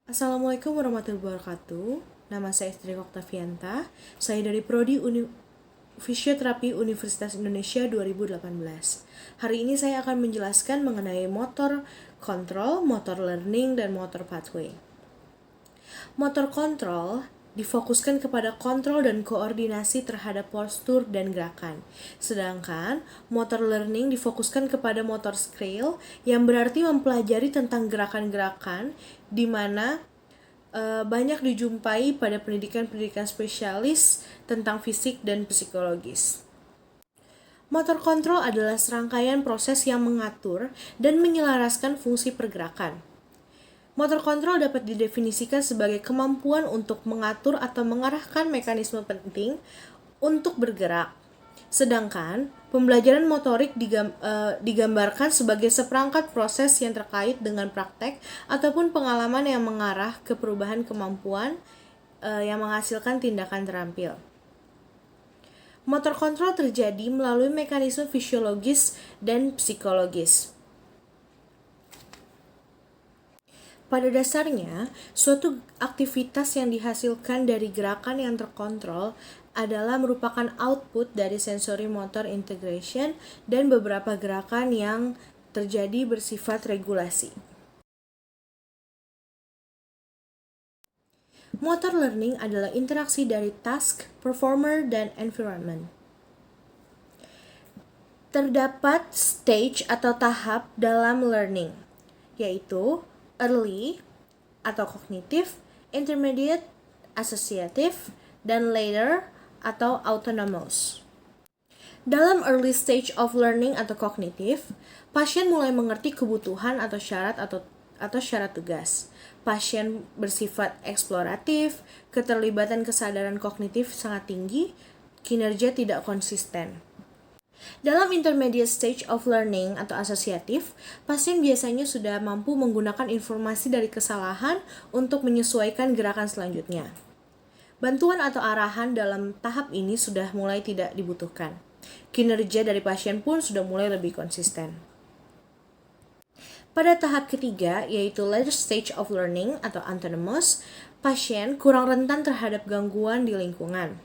Assalamualaikum warahmatullahi wabarakatuh. Nama saya Istri Oktavianta. Saya dari Prodi Fisioterapi Universitas Indonesia 2018. Hari ini saya akan menjelaskan mengenai motor control, motor learning, dan motor pathway. Motor control difokuskan kepada kontrol dan koordinasi terhadap postur dan gerakan. Sedangkan motor learning difokuskan kepada motor skill yang berarti mempelajari tentang gerakan-gerakan di mana banyak dijumpai pada pendidikan-pendidikan spesialis tentang fisik dan psikologis. Motor kontrol adalah serangkaian proses yang mengatur dan menyelaraskan fungsi pergerakan. Motor kontrol dapat didefinisikan sebagai kemampuan untuk mengatur atau mengarahkan mekanisme penting untuk bergerak. Sedangkan pembelajaran motorik digambarkan sebagai seperangkat proses yang terkait dengan praktek ataupun pengalaman yang mengarah ke perubahan kemampuan yang menghasilkan tindakan terampil. Motor kontrol terjadi melalui mekanisme fisiologis dan psikologis. Pada dasarnya, suatu aktivitas yang dihasilkan dari gerakan yang terkontrol adalah merupakan output dari sensory motor integration dan beberapa gerakan yang terjadi bersifat regulasi. Motor learning adalah interaksi dari task, performer, dan environment. Terdapat stage atau tahap dalam learning, yaitu early atau kognitif, intermediate, associative, dan later atau autonomous. Dalam early stage of learning atau kognitif, pasien mulai mengerti kebutuhan atau syarat tugas. Pasien bersifat eksploratif, keterlibatan kesadaran kognitif sangat tinggi, kinerja tidak konsisten. Dalam intermediate stage of learning atau asosiatif, pasien biasanya sudah mampu menggunakan informasi dari kesalahan untuk menyesuaikan gerakan selanjutnya. Bantuan atau arahan dalam tahap ini sudah mulai tidak dibutuhkan. Kinerja dari pasien pun sudah mulai lebih konsisten. Pada tahap ketiga, yaitu later stage of learning atau autonomous, pasien kurang rentan terhadap gangguan di lingkungan.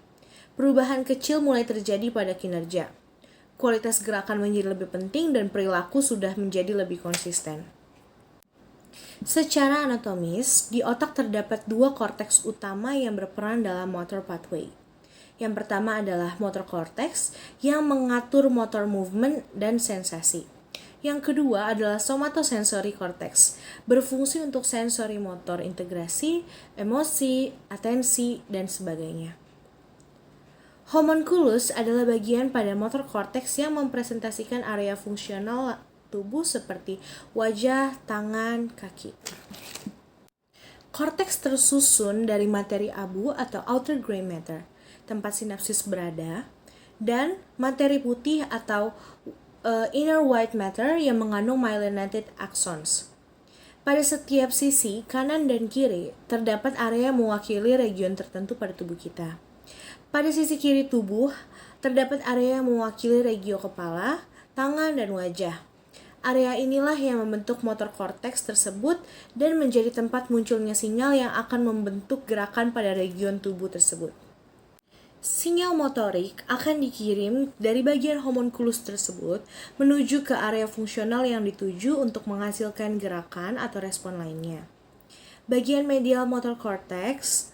Perubahan kecil mulai terjadi pada kinerja. Kualitas gerakan menjadi lebih penting dan perilaku sudah menjadi lebih konsisten. Secara anatomis, di otak terdapat dua korteks utama yang berperan dalam motor pathway. Yang pertama adalah motor cortex yang mengatur motor movement dan sensasi. Yang kedua adalah somatosensory cortex, berfungsi untuk sensori motor integrasi, emosi, atensi, dan sebagainya. Homunculus adalah bagian pada motor cortex yang mempresentasikan area fungsional tubuh seperti wajah, tangan, kaki. Korteks tersusun dari materi abu atau outer gray matter, tempat sinapsis berada, dan materi putih atau inner white matter yang mengandung myelinated axons. Pada setiap sisi, kanan dan kiri, terdapat area mewakili region tertentu pada tubuh kita. Pada sisi kiri tubuh, terdapat area yang mewakili regio kepala, tangan, dan wajah. Area inilah yang membentuk motor korteks tersebut dan menjadi tempat munculnya sinyal yang akan membentuk gerakan pada region tubuh tersebut. Sinyal motorik akan dikirim dari bagian homunculus tersebut menuju ke area fungsional yang dituju untuk menghasilkan gerakan atau respon lainnya. Bagian medial motor cortex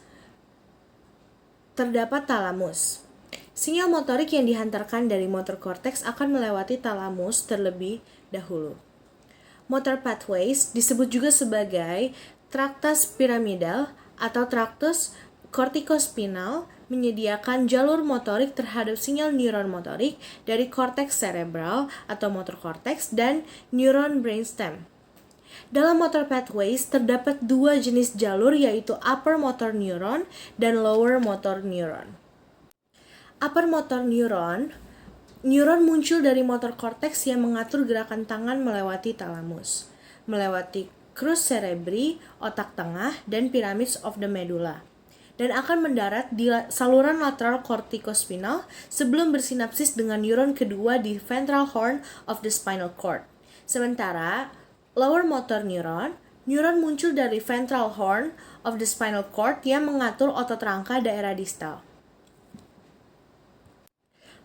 terdapat talamus. Sinyal motorik yang dihantarkan dari motor cortex akan melewati talamus terlebih dahulu. Motor pathways disebut juga sebagai traktus piramidal atau traktus kortikospinal, menyediakan jalur motorik terhadap sinyal neuron motorik dari korteks cerebral atau motor cortex dan neuron brainstem. Dalam motor pathways terdapat dua jenis jalur, yaitu upper motor neuron dan lower motor neuron. Upper motor neuron muncul dari motor cortex yang mengatur gerakan tangan melewati talamus, melewati crus cerebri, otak tengah, dan pyramids of the medulla, dan akan mendarat di saluran lateral corticospinal sebelum bersinapsis dengan neuron kedua di ventral horn of the spinal cord. Sementara lower motor neuron Neuron muncul dari ventral horn of the spinal cord yang mengatur otot rangka daerah distal.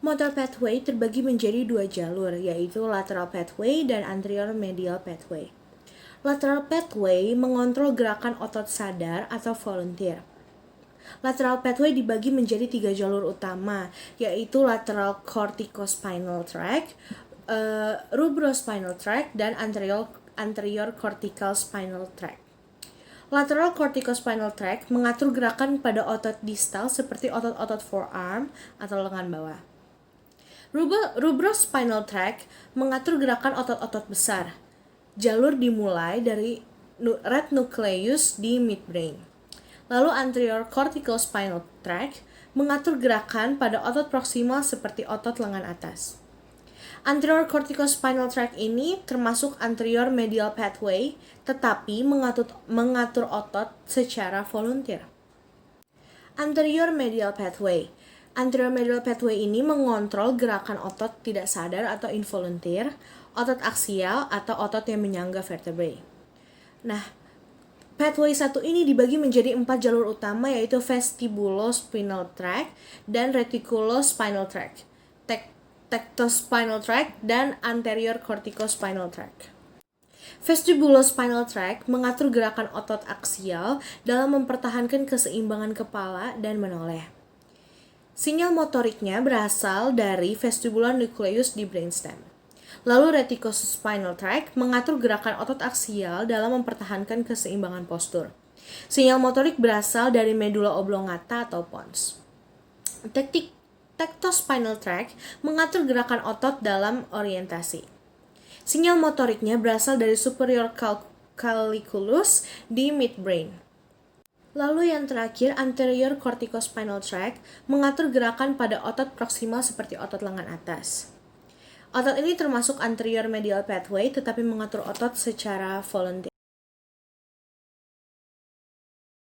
Motor pathway terbagi menjadi dua jalur, yaitu lateral pathway dan anterior medial pathway. Lateral pathway mengontrol gerakan otot sadar atau volunteer. Lateral pathway dibagi menjadi tiga jalur utama, yaitu lateral corticospinal tract, rubrospinal tract, dan anterior cortical spinal tract. Lateral corticospinal tract mengatur gerakan pada otot distal seperti otot-otot forearm atau lengan bawah. Rubrospinal tract mengatur gerakan otot-otot besar. Jalur dimulai dari red nucleus di midbrain. Lalu anterior cortical spinal tract mengatur gerakan pada otot proksimal seperti otot lengan atas. Anterior corticospinal tract ini termasuk anterior medial pathway, tetapi mengatur otot secara volunteer. Anterior medial pathway. Anterior medial pathway ini mengontrol gerakan otot tidak sadar atau involunteer, otot aksial atau otot yang menyangga vertebrae. Nah, pathway 1 ini dibagi menjadi 4 jalur utama, yaitu vestibulospinal tract dan reticulospinal tract, tectospinal tract, dan anterior corticospinal tract. Vestibulospinal tract mengatur gerakan otot aksial dalam mempertahankan keseimbangan kepala dan menoleh. Sinyal motoriknya berasal dari vestibular nucleus di brainstem. Lalu reticulospinal tract mengatur gerakan otot aksial dalam mempertahankan keseimbangan postur. Sinyal motorik berasal dari medulla oblongata atau pons. Tectospinal tract mengatur gerakan otot dalam orientasi. Sinyal motoriknya berasal dari superior colliculus di midbrain. Lalu yang terakhir, anterior corticospinal tract mengatur gerakan pada otot proksimal seperti otot lengan atas. Otot ini termasuk anterior medial pathway tetapi mengatur otot secara volunteer.